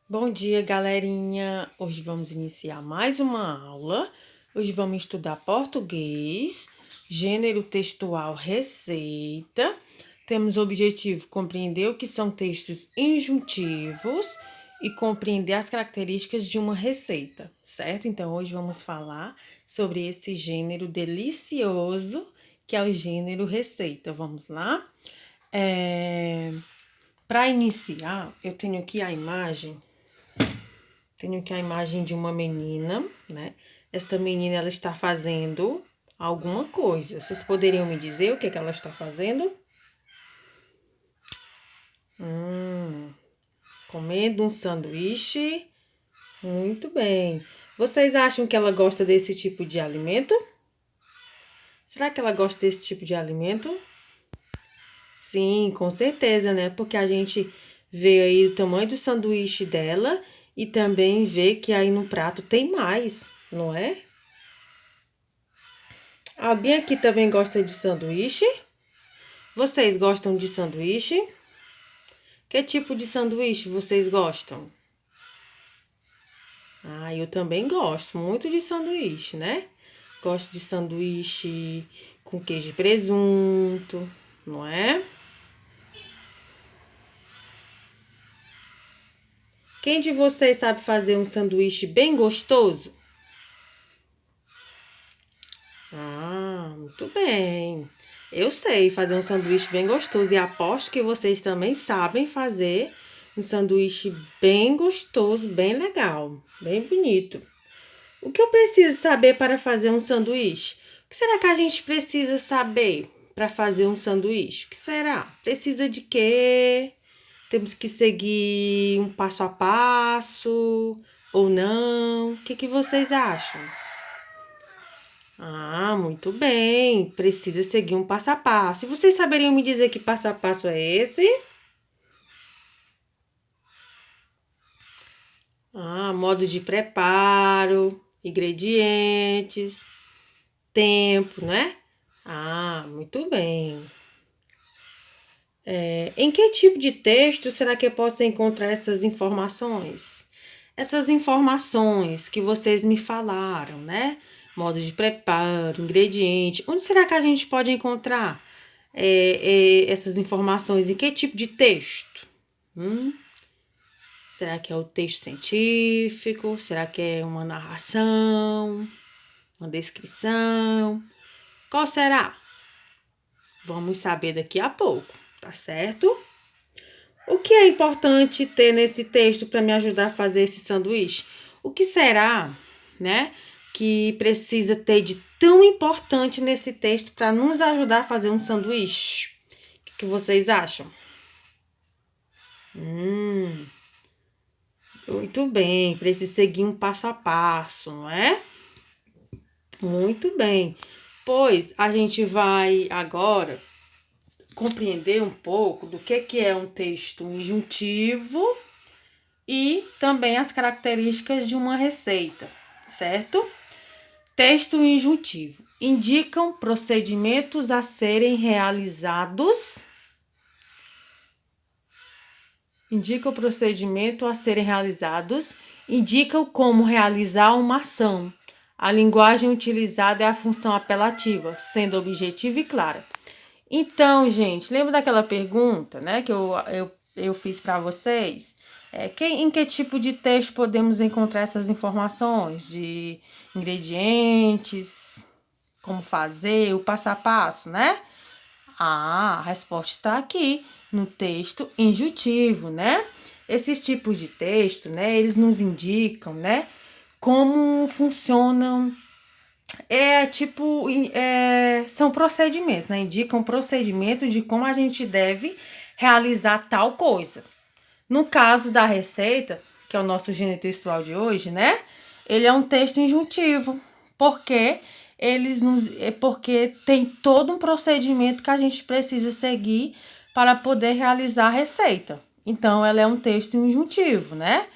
Bom dia, galerinha! Hoje vamos iniciar mais uma aula. Hoje vamos estudar português, gênero textual, receita. Temos o objetivo compreender o que são textos injuntivos e compreender as características de uma receita, certo? Então, hoje vamos falar sobre esse gênero delicioso que é o gênero receita. Vamos lá? Para iniciar, eu tenho aqui a imagem. Tenho aqui a imagem de uma menina, né? Esta menina, ela está fazendo alguma coisa. Vocês poderiam me dizer o que é que ela está fazendo? Comendo um sanduíche. Muito bem. Vocês acham que ela gosta desse tipo de alimento? Será que ela gosta desse tipo de alimento? Sim, com certeza, né? Porque a gente vê aí o tamanho do sanduíche dela e também vê que aí no prato tem mais, não é? Alguém aqui também gosta de sanduíche? Vocês gostam de sanduíche? Que tipo de sanduíche vocês gostam? Ah, eu também gosto muito de sanduíche, né? Gosto de sanduíche com queijo e presunto, não é? Quem de vocês sabe fazer um sanduíche bem gostoso? Ah, muito bem. Eu sei fazer um sanduíche bem gostoso e aposto que vocês também sabem fazer um sanduíche bem gostoso, bem legal, bem bonito. O que eu preciso saber para fazer um sanduíche? O que será que a gente precisa saber para fazer um sanduíche? O que será? Precisa de quê? Temos que seguir um passo a passo ou não? O que vocês acham? Ah, muito bem. Precisa seguir um passo a passo. E vocês saberiam me dizer que passo a passo é esse? Ah, modo de preparo, ingredientes, tempo, né? Ah, muito bem. Em que tipo de texto será que eu posso encontrar essas informações? Essas informações que vocês me falaram, né? Modo de preparo, ingrediente. Onde será que a gente pode encontrar essas informações? Em que tipo de texto? Será que é o texto científico? Será que é uma narração? Uma descrição? Qual será? Vamos saber daqui a pouco, tá certo? O que é importante ter nesse texto para me ajudar a fazer esse sanduíche? O que será, né, que precisa ter de tão importante nesse texto para nos ajudar a fazer um sanduíche? O que vocês acham? Muito bem, precisa seguir um passo a passo, não é? Muito bem. Pois a gente vai agora compreender um pouco do que é um texto injuntivo e também as características de uma receita, certo? Texto injuntivo indicam procedimentos a serem realizados. Indica o procedimento a serem realizados, indicam como realizar uma ação. A linguagem utilizada é a função apelativa, sendo objetiva e clara. Então, gente, lembra daquela pergunta, né, que eu fiz para vocês? Em que tipo de texto podemos encontrar essas informações de ingredientes, como fazer, o passo a passo, né? Ah, a resposta está aqui no texto injuntivo, né? Esses tipos de texto, né, eles nos indicam, né, como funcionam são procedimentos, né? Indicam procedimento de como a gente deve realizar tal coisa. No caso da receita, que é o nosso gênero textual de hoje, né? Ele é um texto injuntivo, porque porque tem todo um procedimento que a gente precisa seguir para poder realizar a receita. Então, ela é um texto injuntivo, né?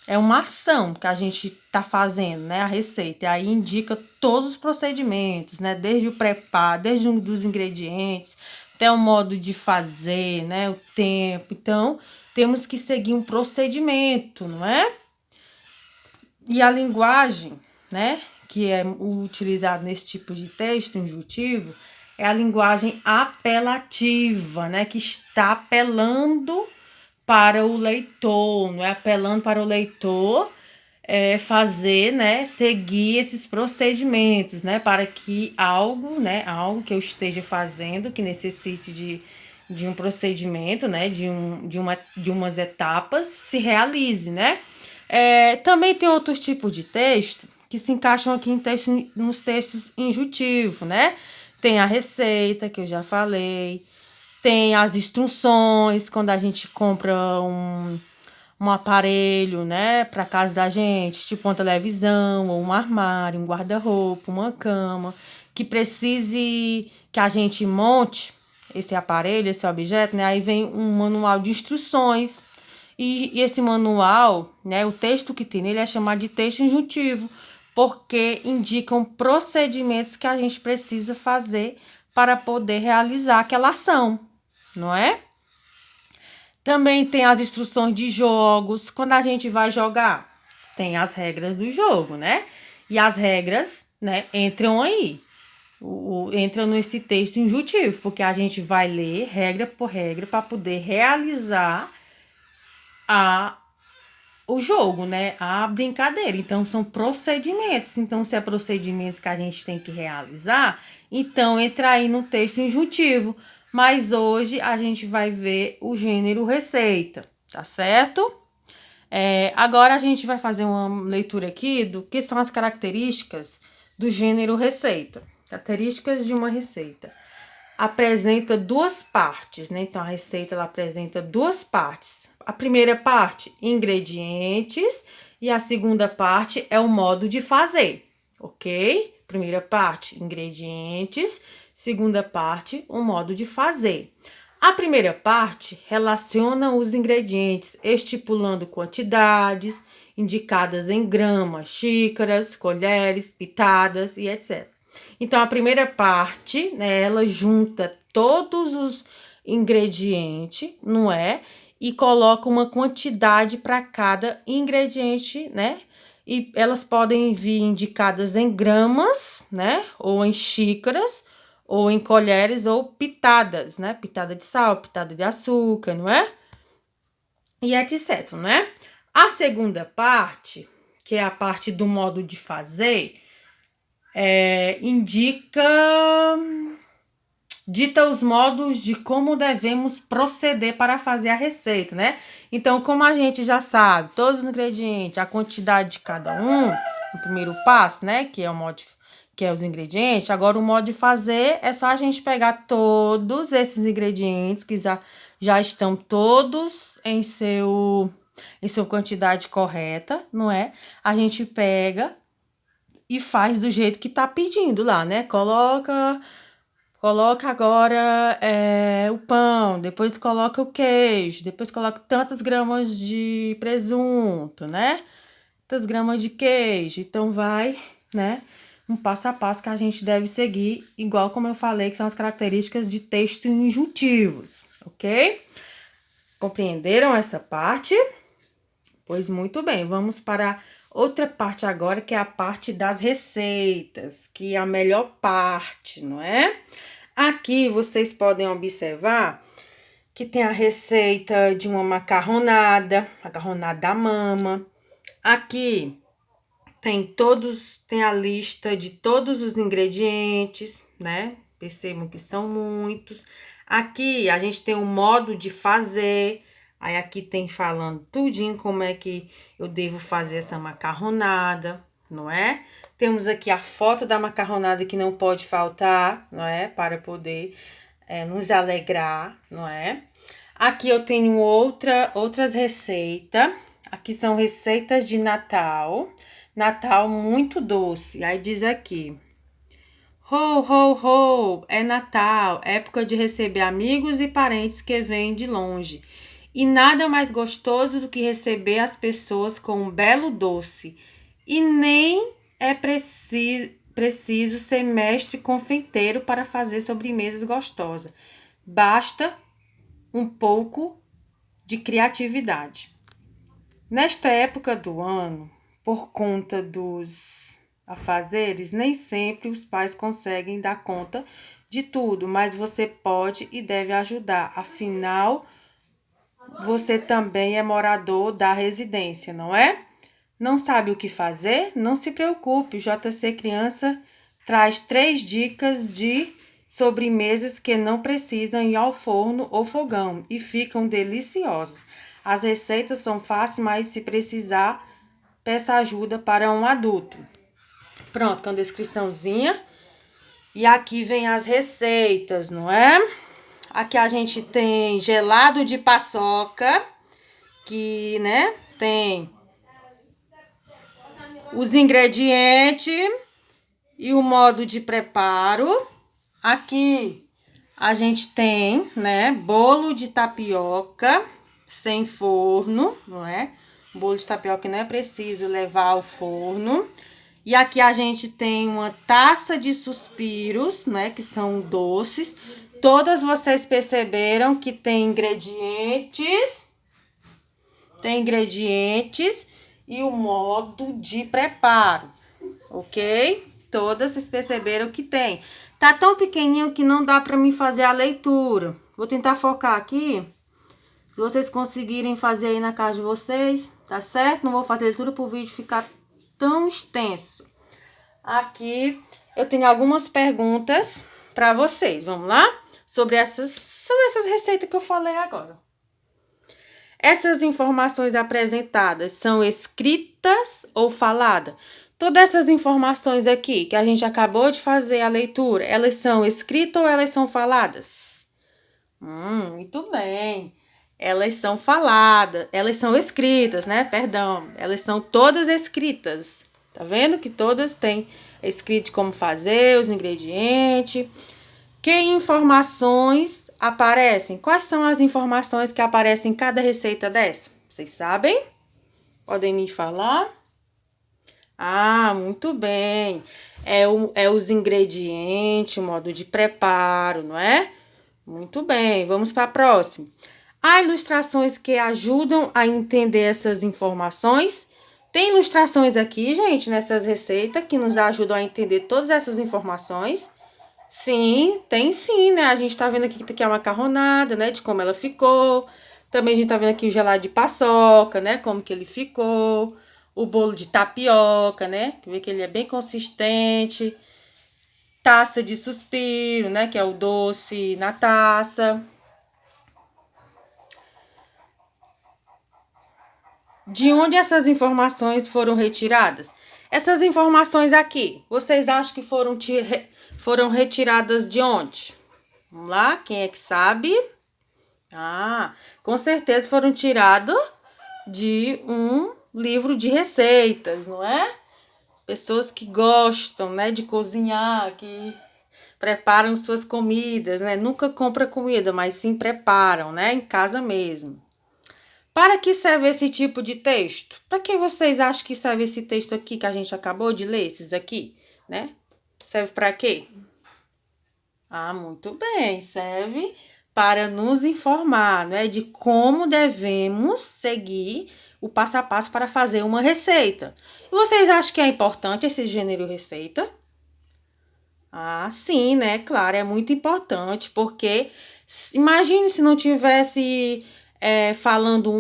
É uma ação que a gente está fazendo, né? A receita. E aí indica todos os procedimentos, né? Desde o preparo, desde um dos ingredientes, até o modo de fazer, né? O tempo. Então, temos que seguir um procedimento, não é? E a linguagem, né, que é utilizada nesse tipo de texto injuntivo, é a linguagem apelativa, né, que está apelando para o leitor, não é? Apelando para o leitor fazer, né, seguir esses procedimentos, né, para que algo, né, algo que eu esteja fazendo que necessite de um procedimento, né, de umas etapas se realize, né? Também tem outros tipos de texto que se encaixam aqui nos textos injuntivos, né? Tem a receita, que eu já falei, tem as instruções, quando a gente compra um aparelho, né, para casa da gente, tipo uma televisão, ou um armário, um guarda-roupa, uma cama, que precise que a gente monte esse aparelho, esse objeto, né? Aí vem um manual de instruções. E esse manual, né, o texto que tem nele é chamado de texto injuntivo, porque indicam procedimentos que a gente precisa fazer para poder realizar aquela ação, não é? Também tem as instruções de jogos. Quando a gente vai jogar, tem as regras do jogo, né? E as regras, né, entram aí. Entram nesse texto injuntivo, porque a gente vai ler regra por regra para poder realizar o jogo, né? A brincadeira. Então, são procedimentos. Então, se é procedimentos que a gente tem que realizar, então entra aí no texto injuntivo. Mas hoje a gente vai ver o gênero receita, tá certo? Agora a gente vai fazer uma leitura aqui do que são as características do gênero receita. Características de uma receita. Apresenta duas partes, né? Então, a receita ela apresenta duas partes. A primeira parte, ingredientes, e a segunda parte é o modo de fazer, ok? Primeira parte, ingredientes, segunda parte, o modo de fazer. A primeira parte relaciona os ingredientes, estipulando quantidades, indicadas em gramas, xícaras, colheres, pitadas e etc. Então, a primeira parte, né, ela junta todos os ingredientes, não é? E coloca uma quantidade para cada ingrediente, né? E elas podem vir indicadas em gramas, né? Ou em xícaras, ou em colheres, ou pitadas, né? Pitada de sal, pitada de açúcar, não é? E etc, não é? A segunda parte, que é a parte do modo de fazer, dita os modos de como devemos proceder para fazer a receita, né? Então, como a gente já sabe, todos os ingredientes, a quantidade de cada um, o primeiro passo, né? Que é os ingredientes. Agora, o modo de fazer é só a gente pegar todos esses ingredientes que já estão todos em sua quantidade correta, não é? A gente pega e faz do jeito que tá pedindo lá, né? Coloca agora o pão, depois coloca o queijo, depois coloca tantas gramas de presunto, né? Tantas gramas de queijo. Então, vai, né? Um passo a passo que a gente deve seguir, igual como eu falei, que são as características de texto injuntivos, ok? Compreenderam essa parte? Pois muito bem, vamos para outra parte agora, que é a parte das receitas, que é a melhor parte, não é? Aqui vocês podem observar que tem a receita de uma macarronada à mama. Aqui tem a lista de todos os ingredientes, né? Percebam que são muitos. Aqui a gente tem o modo de fazer. Aí aqui tem falando tudinho como é que eu devo fazer essa macarronada, não é? Temos aqui a foto da macarronada que não pode faltar, não é? Para poder nos alegrar, não é? Aqui eu tenho outras receitas. Aqui são receitas de Natal. Natal muito doce. Aí diz aqui: ho, ho, ho, é Natal, época de receber amigos e parentes que vêm de longe. E nada mais gostoso do que receber as pessoas com um belo doce. E nem é preciso ser mestre confeiteiro para fazer sobremesas gostosas. basta um pouco de criatividade. Nesta época do ano, por conta dos afazeres, nem sempre os pais conseguem dar conta de tudo, mas você pode e deve ajudar. Afinal, você também é morador da residência, não é? Não sabe o que fazer? Não se preocupe, o JC Criança traz 3 dicas de sobremesas que não precisam ir ao forno ou fogão e ficam deliciosas. As receitas são fáceis, mas se precisar, peça ajuda para um adulto. Pronto, com a descriçãozinha. E aqui vem as receitas, não é? Aqui a gente tem gelado de paçoca, que, né, tem os ingredientes e o modo de preparo. Aqui a gente tem, né, bolo de tapioca sem forno, não é? Bolo de tapioca não é preciso levar ao forno. E aqui a gente tem uma taça de suspiros, né, que são doces. Todas vocês perceberam que tem ingredientes e o modo de preparo, ok? Todas vocês perceberam que tem. Tá tão pequenininho que não dá pra mim fazer a leitura. Vou tentar focar aqui. Se vocês conseguirem fazer aí na casa de vocês, tá certo? Não vou fazer leitura pro vídeo ficar tão extenso. Aqui eu tenho algumas perguntas pra vocês. Vamos lá? Sobre essas receitas que eu falei agora. Essas informações apresentadas são escritas ou faladas? Todas essas informações aqui que a gente acabou de fazer a leitura, elas são escritas ou elas são faladas? Muito bem. Elas são faladas, elas são escritas, né? Perdão, elas são todas escritas. Tá vendo que todas têm escrito como fazer, os ingredientes. Que informações aparecem? Quais são as informações que aparecem em cada receita dessa? Vocês sabem? Podem me falar? Ah, muito bem. É os ingredientes, o modo de preparo, não é? Muito bem, vamos para a próxima. Há ilustrações que ajudam a entender essas informações. Tem ilustrações aqui, gente, nessas receitas que nos ajudam a entender todas essas informações. Sim, tem sim, né? A gente tá vendo aqui que é uma macarronada, né? De como ela ficou. Também a gente tá vendo aqui o gelado de paçoca, né? Como que ele ficou. O bolo de tapioca, né? Vê que ele é bem consistente. Taça de suspiro, né? Que é o doce na taça. De onde essas informações foram retiradas? Essas informações aqui, vocês acham que foram retiradas de onde? Vamos lá, quem é que sabe? Ah, com certeza foram tiradas de um livro de receitas, não é? Pessoas que gostam, né, de cozinhar, que preparam suas comidas, né? Nunca compram comida, mas sim preparam, né, em casa mesmo. Para que serve esse tipo de texto? Para que vocês acham que serve esse texto aqui que a gente acabou de ler, esses aqui, né? Serve para quê? Ah, muito bem, serve para nos informar, né, de como devemos seguir o passo a passo para fazer uma receita. E vocês acham que é importante esse gênero receita? Ah, sim, né? Claro, é muito importante, porque imagine se não tivesse falando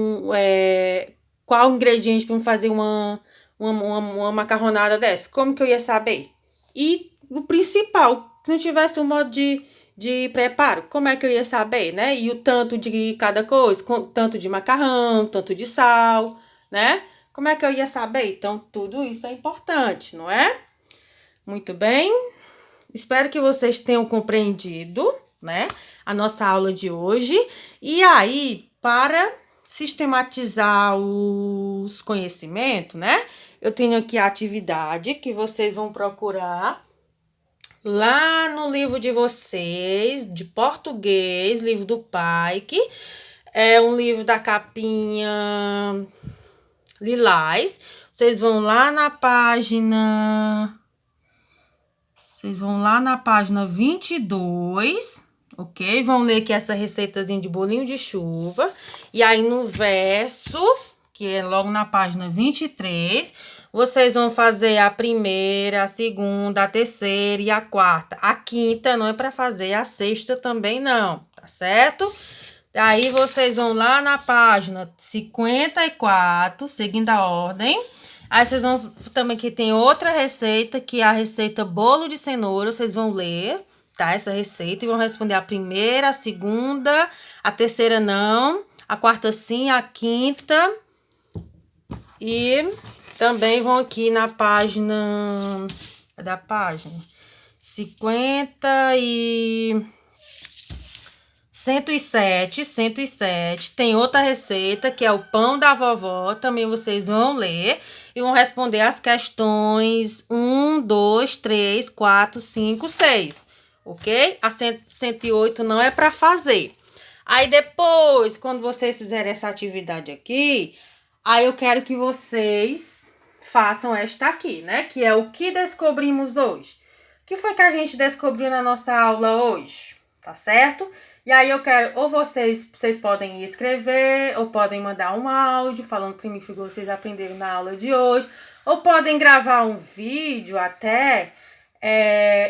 qual ingrediente para fazer uma macarronada dessa. Como que eu ia saber? E o principal, se não tivesse um modo de preparo, como é que eu ia saber, né? E o tanto de cada coisa, tanto de macarrão, tanto de sal, né? Como é que eu ia saber? Então, tudo isso é importante, não é? Muito bem. Espero que vocês tenham compreendido, né, a nossa aula de hoje. E aí, para sistematizar os conhecimentos, né, eu tenho aqui a atividade que vocês vão procurar lá no livro de vocês, de português, livro do Pike. É um livro da capinha lilás. Vocês vão lá na página... Vocês vão lá na página 22, ok? Vão ler aqui essa receitazinha de bolinho de chuva. E aí, no verso, que é logo na página 23, vocês vão fazer a primeira, a segunda, a terceira e a quarta. A quinta não é para fazer, a sexta também não, tá certo? Aí, vocês vão lá na página 54, seguindo a ordem. Aí, vocês vão também que tem outra receita, que é a receita bolo de cenoura. Vocês vão ler, tá? Essa receita e vão responder a primeira, a segunda, a terceira não, a quarta sim, a quinta. E também vão aqui na página, da página 50 e 107, tem outra receita, que é o pão da vovó. Também vocês vão ler e vão responder as questões 1, 2, 3, 4, 5, 6, ok? A 108 não é para fazer. Aí depois, quando vocês fizerem essa atividade aqui, aí eu quero que vocês façam esta aqui, né? Que é o que descobrimos hoje. O que foi que a gente descobriu na nossa aula hoje? Tá certo? E aí eu quero, ou vocês podem escrever, ou podem mandar um áudio falando para mim que vocês aprenderam na aula de hoje, ou podem gravar um vídeo até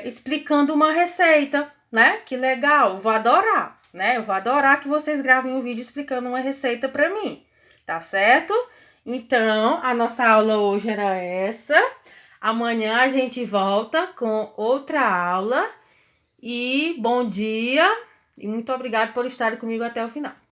explicando uma receita, né? Que legal, eu vou adorar, né? Eu vou adorar que vocês gravem um vídeo explicando uma receita para mim, tá certo? Então, a nossa aula hoje era essa. Amanhã a gente volta com outra aula. E bom dia e muito obrigada por estar comigo até o final.